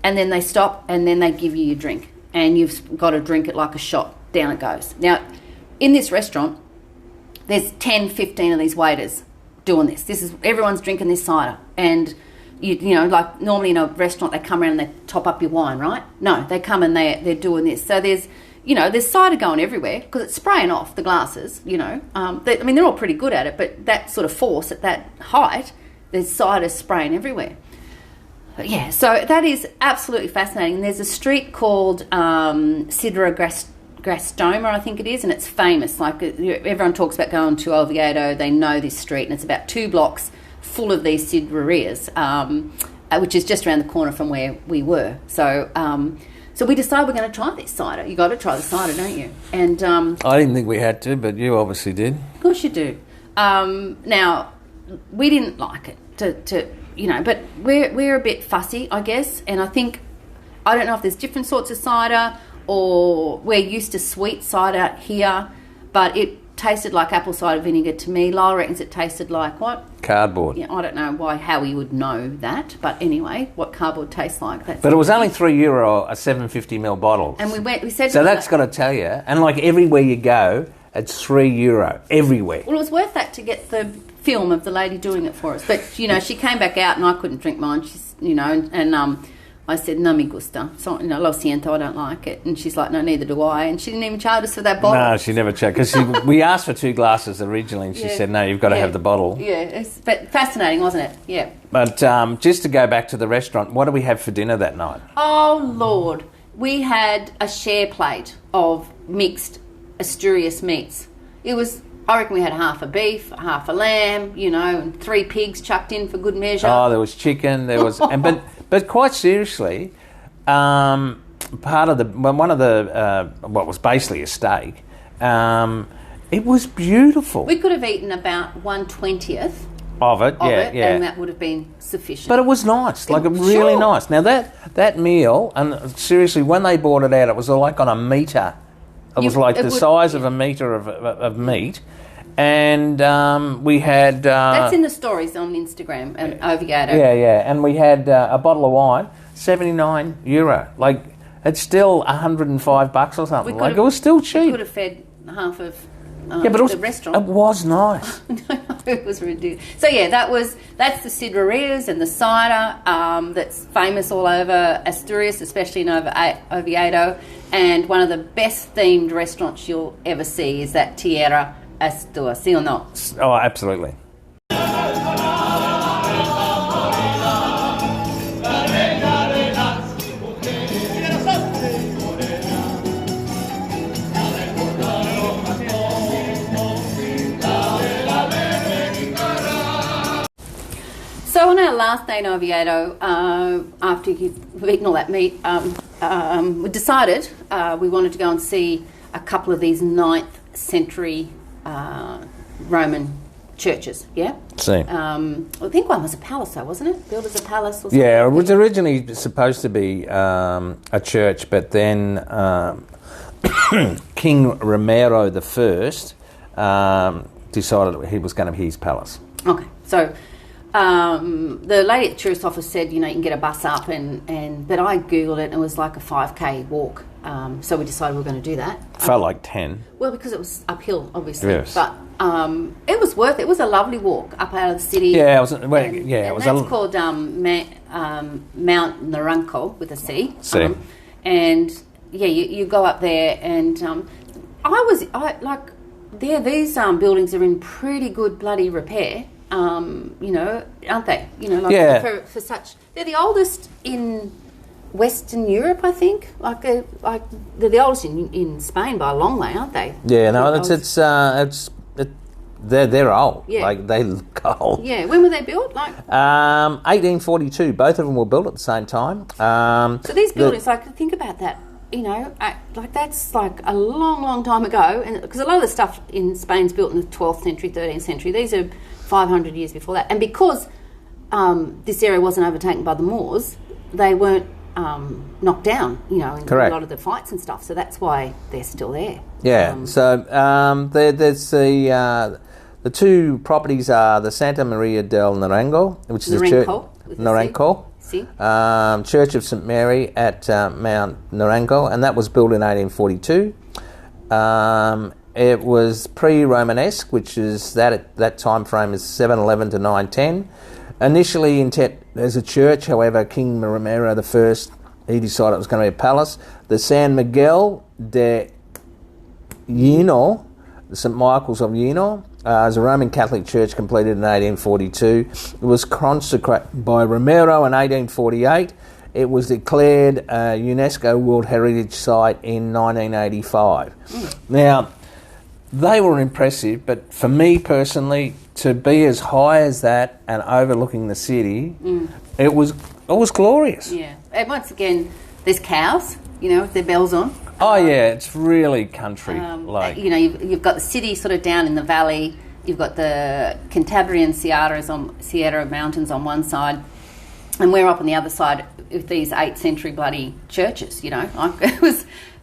And then they stop, and then they give you your drink. And you've got to drink it like a shot. Down it goes. Now, in this restaurant, there's 10, 15 of these waiters doing this. Everyone's drinking this cider. And, like normally in a restaurant, they come around and they top up your wine, right? No, they come and they're doing this. So there's cider going everywhere because it's spraying off the glasses, they're all pretty good at it, but that sort of force at that height, there's cider spraying everywhere. But yeah, so that is absolutely fascinating. There's a street called Sidra Grastoma, I think it is, and it's famous. Like everyone talks about going to Oviedo, they know this street, and it's about 2 blocks full of these sidrerias, which is just around the corner from where we were. So we decided we're going to try this cider. You got to try the cider, don't you? And
I didn't think we had to, but you obviously did.
Of course you do. Now, we didn't like it but we're a bit fussy, I guess, and I don't know if there's different sorts of cider or we're used to sweet cider here, but it tasted like apple cider vinegar to me. Lyle reckons it tasted like what?
Cardboard.
Yeah, I don't know how we would know that, but anyway, what cardboard tastes like.
But it was only €3 a 750ml bottle.
And we said...
So that's got to tell you, and like everywhere you go, it's €3 everywhere.
Well, it was worth that to get the film of the lady doing it for us. But, she came back out and I couldn't drink mine. She's, and I said, no me gusta. So, lo siento, I don't like it. And she's like, no, neither do I. And she didn't even charge us for that bottle.
No, she never charged. Because we asked for 2 glasses originally and she said, no, you've got to have the bottle.
Yeah, it's fascinating, wasn't it? Yeah.
But just to go back to the restaurant, what did we have for dinner that night?
Oh, Lord. We had a share plate of mixed Asturias meats. It was... I reckon we had half a beef, half a lamb, and 3 pigs chucked in for good measure.
Oh, there was chicken. There was, but quite seriously, one of the what was basically a steak. It was beautiful.
We could have eaten about 1/20th
of it, yeah,
and that would have been sufficient.
But it was nice, really nice. Now that meal, and seriously, when they brought it out, it was like on a metre. It was like the size of a metre of meat. And we had...
that's in the stories on Instagram and Oviedo.
Yeah. And we had a bottle of wine, €79. Like, it's still $105 or something. It was still cheap.
We could have fed half of the restaurant.
It was nice.
It was ridiculous. So, yeah, that's the sidrerias and the cider that's famous all over Asturias, especially in Oviedo. And one of the best themed restaurants you'll ever see is that Tierra Asturias, sí or no?
Oh, absolutely.
So on our last day in Oviedo, after you've eaten all that meat, we decided we wanted to go and see a couple of these 9th century Roman churches, yeah?
See.
I think one was a palace though, wasn't it? Built as a palace or something?
Yeah, it was originally supposed to be a church, but then King Romero I decided he was going to be his palace.
Okay, so... the lady at the tourist office said, you can get a bus up, but I googled it and it was like a 5k walk So we decided we were going to do that.
Felt like 10.
Well, because it was uphill, obviously.
Yes.
But it was worth it. It was a lovely walk up out of the city.
Yeah, it was.
That's called Mount Naranko with a C. And yeah, you go up there, and these buildings are in pretty good bloody repair. Aren't they? For such, they're the oldest in Western Europe, I think. They're the oldest in Spain by a long way, aren't they?
Yeah, no, they're old.
Yeah.
Like, they look old.
Yeah, when were they built?
1842. Both of them were built at the same time.
So these buildings, think about that. That's like a long, long time ago, and because a lot of the stuff in Spain's built in the 12th century, 13th century. These are 500 years before that, and because this area wasn't overtaken by the Moors, they weren't knocked down, in a lot of the fights and stuff. So that's why they're still there.
Yeah. There's the two properties are the Santa Maria del Naranco, which is a church. Naranco. Church of St Mary at Mount Naranco, and that was built in 1842. It was pre-Romanesque, which is that time frame is 711 to 910. Initially intent as a church, however, King Ramiro I, he decided it was going to be a palace. The San Miguel de Lleno, the St Michael's of Lleno, is a Roman Catholic church completed in 1842. It was consecrated by Ramiro in 1848. It was declared a UNESCO World Heritage Site in 1985. Now, they were impressive, but for me personally, to be as high as that and overlooking the city, it was glorious.
Yeah. And once again, there's cows, with their bells on.
Oh, yeah, it's really country.
You've got the city sort of down in the valley. You've got the Cantabrian Sierra Mountains on one side, and we're up on the other side with these 8th century bloody churches, It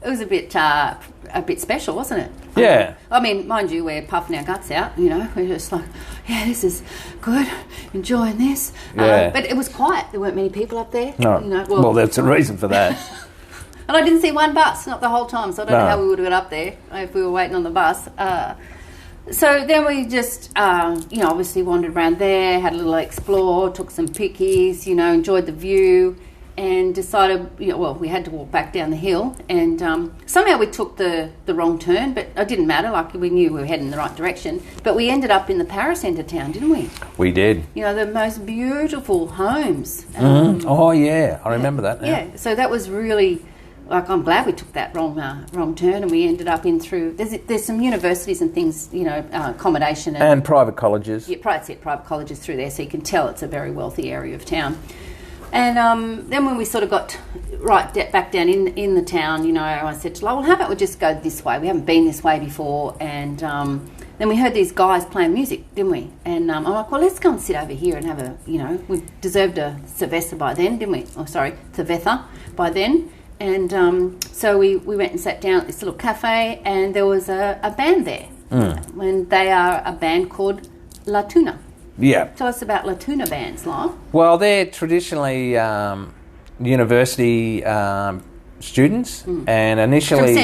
was a bit special, wasn't it?
Yeah.
Mind you, we're puffing our guts out, We're just like, yeah, this is good, enjoying this.
Yeah.
But it was quiet. There weren't many people up there.
No. Well, there's a reason for that.
And I didn't see one bus, not the whole time, so I don't know how we would have got up there if we were waiting on the bus. So then we just, obviously wandered around there, had a little explore, took some pickies, enjoyed the view, and decided, we had to walk back down the hill, and somehow we took the wrong turn, but it didn't matter, we knew we were heading in the right direction, but we ended up in the Paracentre town, didn't we?
We did.
The most beautiful homes.
Oh, yeah, I remember that now.
Yeah, so that was really... I'm glad we took that wrong turn, and we ended up in through... There's some universities and things, accommodation...
And private colleges.
Yeah, private colleges through there, so you can tell it's a very wealthy area of town. And then when we sort of got back down in the town, I said to Lowell, how about we just go this way? We haven't been this way before. And then we heard these guys playing music, didn't we? And I'm like, well, let's go and sit over here and have a, we deserved a cerveza by then, didn't we? Oh, sorry, cerveza by then. And so we went and sat down at this little cafe, and there was a band there. And they are a band called La Tuna.
Yeah.
Tell us about La Tuna bands, Lyle.
Well, they're traditionally university students, and initially...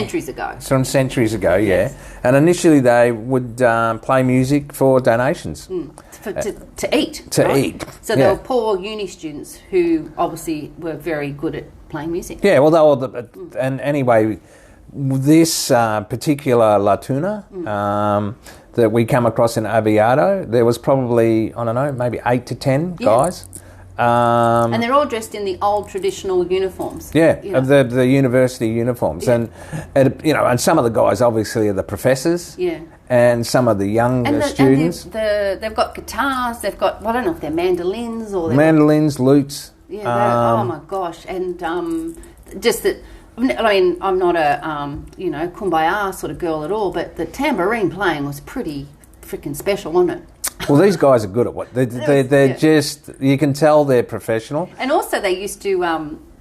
From centuries ago, yeah.
Yes.
And initially they would play music for donations.
To eat.
To eat.
So they were poor uni students who obviously were very good at playing music.
Yeah, well, and anyway, this particular La Tuna that we come across in Oviedo, there was probably, I don't know, maybe 8 to 10 guys.
And they're all dressed in the old traditional uniforms.
Yeah, the university uniforms. Yeah. And some of the guys obviously are the professors.
Yeah.
And some of the younger students.
And they've got guitars, they've got, I don't know if they're mandolins or...
Mandolins, lutes.
Yeah, oh my gosh. And just that, I'm not a, kumbaya sort of girl at all, but the tambourine playing was pretty freaking special, wasn't it?
Well, these guys are good at what they're just. You can tell they're professional.
And also, they used to,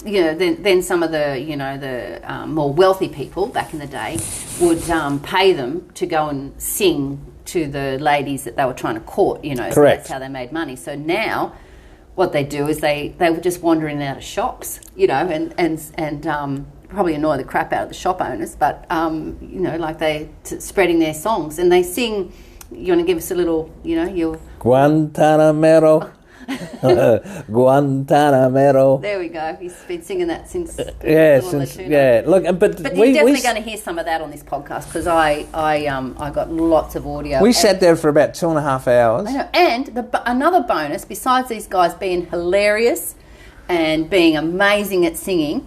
then some of the, the more wealthy people back in the day would pay them to go and sing to the ladies that they were trying to court.
Correct.
So that's how they made money. So now, what they do is they were just wandering out of shops, and probably annoy the crap out of the shop owners, but like they spreading their songs and they sing. You want to give us a little, your
Guantanamero. Guantanamero.
There we go. He's been singing that since. Look,
but
you're definitely going to hear some of that on this podcast because I got lots of audio.
We sat there for about 2.5 hours.
I know. And another bonus, besides these guys being hilarious and being amazing at singing,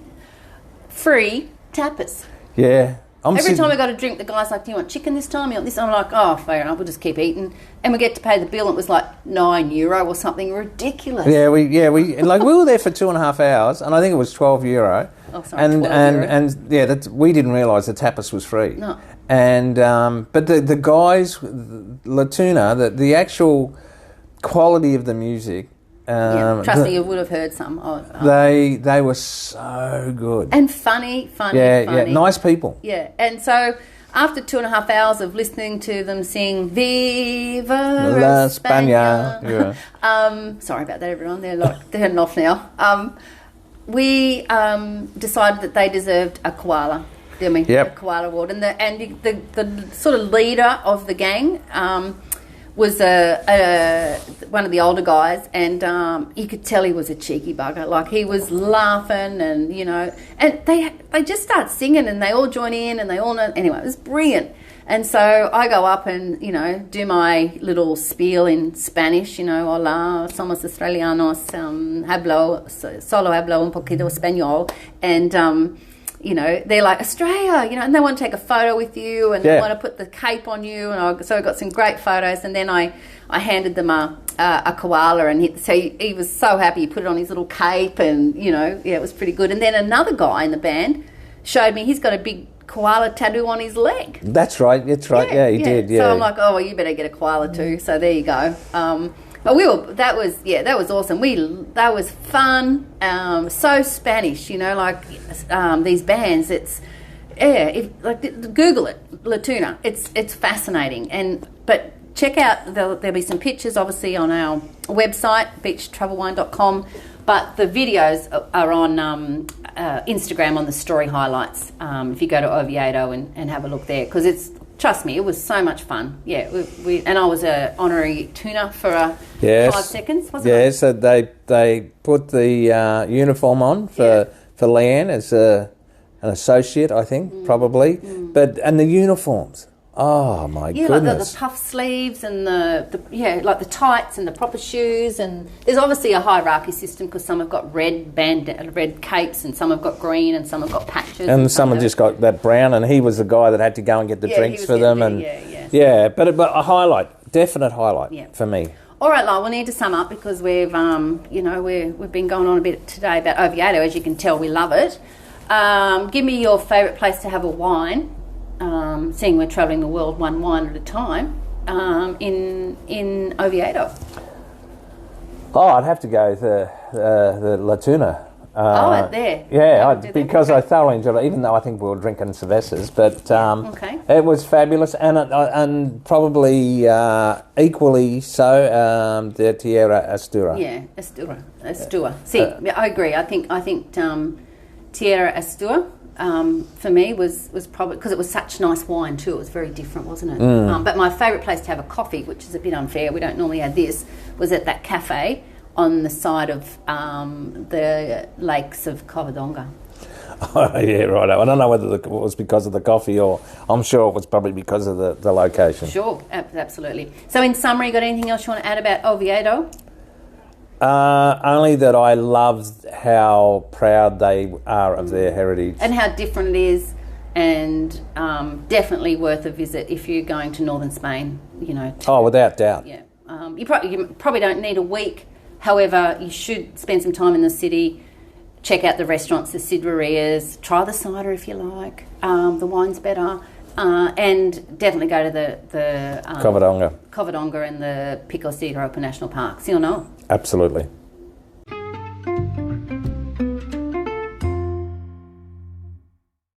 free tapas.
Yeah.
Every time I got a drink, the guy's like, "Do you want chicken this time? You want this?" I'm like, "Oh, fair enough. We'll just keep eating." And we get to pay the bill. And it was like €9 or something ridiculous.
We were there for 2.5 hours, and I think it was €12.
Oh, sorry, €12.
We didn't realise the tapas was free.
No.
And but the guys, La Tuna, the actual quality of the music.
Trust me, you would have heard some.
They were so good
and funny.
Yeah, nice people.
Yeah, and so after 2.5 hours of listening to them sing "Viva
La
España,"
España.
Sorry about that, everyone. They're heading off now. We decided that they deserved a koala. Didn't we?
Yep.
A koala award, and the sort of leader of the gang. Was one of the older guys, and you could tell he was a cheeky bugger. Like he was laughing, and and they just start singing, and they all join in, and they all know. Anyway, it was brilliant. And so I go up and do my little spiel in Spanish. Hola, somos australianos, solo hablo un poquito español, and. They're like, Australia, and they want to take a photo with you and they want to put the cape on you. And so I got some great photos. And then I handed them a koala and he was so happy. He put it on his little cape and, it was pretty good. And then another guy in the band showed me he's got a big koala tattoo on his leg.
That's right. Yeah, he did. Yeah.
So I'm like, oh, well, you better get a koala too. So there you go. But that was awesome. That was fun. So Spanish, these bands. Google it, La Tuna. It's fascinating. But check out. There'll be some pictures, obviously, on our website, beachtravelwine.com. But the videos are on Instagram on the story highlights. If you go to Oviedo and have a look there, because it's. Trust me, it was so much fun. Yeah, and I was an honorary Tuna for 5 seconds, wasn't I?
Yeah, so they put the uniform on for Leanne as an associate, I think, probably. And the uniforms. Oh my goodness!
Yeah, like the puff sleeves and like the tights and the proper shoes, and there's obviously a hierarchy system because some have got red capes and some have got green and some have got patches,
and some have just got that brown. And he was the guy that had to go and get the drinks for them, but a definite highlight for me.
All right, Lyle, we'll need to sum up because we've been going on a bit today about Oviedo. As you can tell, we love it. Give me your favourite place to have a wine. Seeing we're travelling the world one wine at a time, in Oviedo.
Oh, I'd have to go with the La Tuna.
There.
Yeah, because I thoroughly enjoyed it, even though I think we were drinking cervezas. But it was fabulous, and probably equally so the Tierra Astura.
Yeah, Astura. See, I agree. I think Tierra Astura. For me was probably because it was such nice wine too. It was very different, wasn't it? But my favourite place to have a coffee, which is a bit unfair, we don't normally have this, was at that cafe on the side of the lakes of Covadonga.
Oh, yeah, right. I don't know whether it was because of the coffee or I'm sure it was probably because of the location.
Sure, absolutely. So in summary, you got anything else you want to add about Oviedo?
Only that I loved how proud they are of their heritage.
And how different it is, and definitely worth a visit if you're going to northern Spain,
without doubt.
Yeah. You probably don't need a week. However, you should spend some time in the city, check out the restaurants, the sidrerias, try the cider if you like. The wine's better. And definitely go to the
Covadonga
and the Picos de Europa National Park. See or no?
Absolutely.